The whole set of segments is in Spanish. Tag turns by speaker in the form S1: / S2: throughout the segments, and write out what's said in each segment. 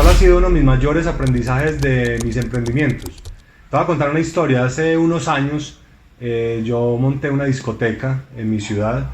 S1: ¿Cuál ha sido uno de mis mayores aprendizajes de mis emprendimientos? Te voy a contar una historia. Hace unos años yo monté una discoteca en mi ciudad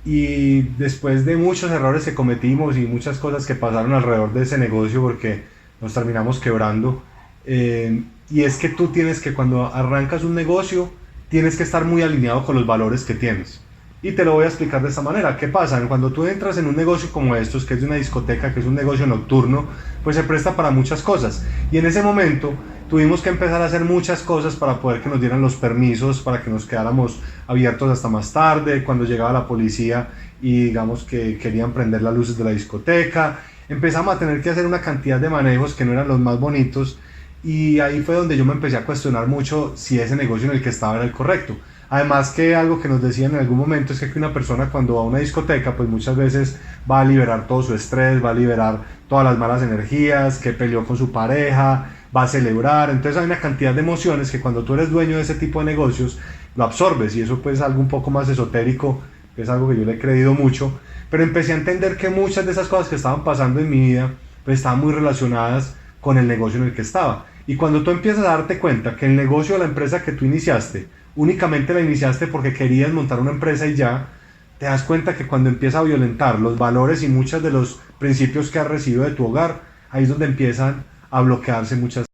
S1: y después de muchos errores que cometimos y muchas cosas que pasaron alrededor de ese negocio porque nos terminamos quebrando, y es que tú tienes que cuando arrancas un negocio tienes que estar muy alineado con los valores que tienes. Y te lo voy a explicar de esta manera. ¿Qué pasa? Cuando tú entras en un negocio como estos, que es de una discoteca, que es un negocio nocturno, pues se presta para muchas cosas. Y en ese momento tuvimos que empezar a hacer muchas cosas para poder que nos dieran los permisos, para que nos quedáramos abiertos hasta más tarde, cuando llegaba la policía y digamos que querían prender las luces de la discoteca. Empezamos a tener que hacer una cantidad de manejos que no eran los más bonitos y ahí fue donde yo me empecé a cuestionar mucho si ese negocio en el que estaba era el correcto. Además que algo que nos decían en algún momento es que una persona cuando va a una discoteca pues muchas veces va a liberar todo su estrés, va a liberar todas las malas energías, que peleó con su pareja, va a celebrar, entonces hay una cantidad de emociones que cuando tú eres dueño de ese tipo de negocios lo absorbes y eso pues es algo un poco más esotérico, que es algo que yo le he creído mucho, pero empecé a entender que muchas de esas cosas que estaban pasando en mi vida pues estaban muy relacionadas con el negocio en el que estaba. Y cuando tú empiezas a darte cuenta que el negocio o la empresa que tú iniciaste únicamente la iniciaste porque querías montar una empresa y ya, te das cuenta que cuando empieza a violentar los valores y muchos de los principios que has recibido de tu hogar, ahí es donde empiezan a bloquearse muchas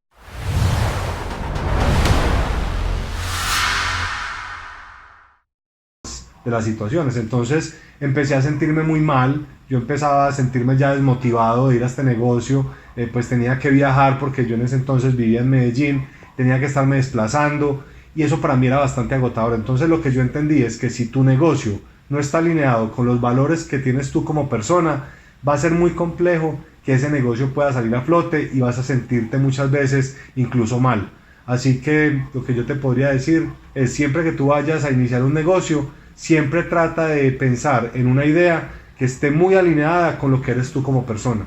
S1: de las situaciones. Entonces empecé a sentirme muy mal, yo empezaba a sentirme ya desmotivado de ir a este negocio, pues tenía que viajar porque yo en ese entonces vivía en Medellín, tenía que estarme desplazando y eso para mí era bastante agotador. Entonces lo que yo entendí es que si tu negocio no está alineado con los valores que tienes tú como persona, va a ser muy complejo que ese negocio pueda salir a flote y vas a sentirte muchas veces incluso mal. Así que lo que yo te podría decir es siempre que tú vayas a iniciar un negocio, siempre trata de pensar en una idea que esté muy alineada con lo que eres tú como persona.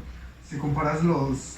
S2: Si comparas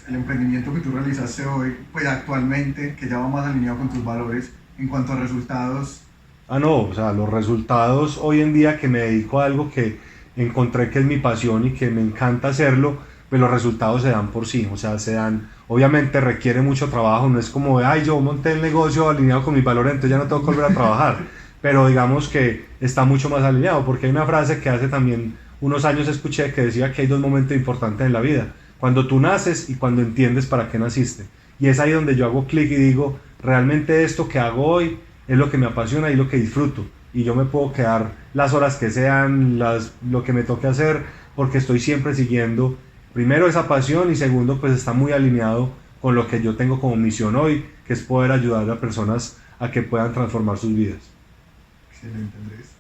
S2: el emprendimiento que tú realizaste hoy, pues actualmente, que ya va más alineado con tus valores, en cuanto a resultados.
S1: No, o sea, los resultados hoy en día que me dedico a algo que encontré que es mi pasión y que me encanta hacerlo, pues los resultados se dan por sí, o sea, se dan, obviamente requiere mucho trabajo, no es como, ay, yo monté el negocio alineado con mis valores, entonces ya no tengo que volver a trabajar, pero digamos que está mucho más alineado, porque hay una frase que hace también unos años escuché que decía que hay dos momentos importantes en la vida, cuando tú naces y cuando entiendes para qué naciste, y es ahí donde yo hago clic y digo, realmente esto que hago hoy es lo que me apasiona y lo que disfruto, y yo me puedo quedar las horas que sean, lo que me toque hacer, porque estoy siempre siguiendo, primero esa pasión y segundo pues está muy alineado con lo que yo tengo como misión hoy, que es poder ayudar a personas a que puedan transformar sus vidas.
S2: Excelente, Andrés.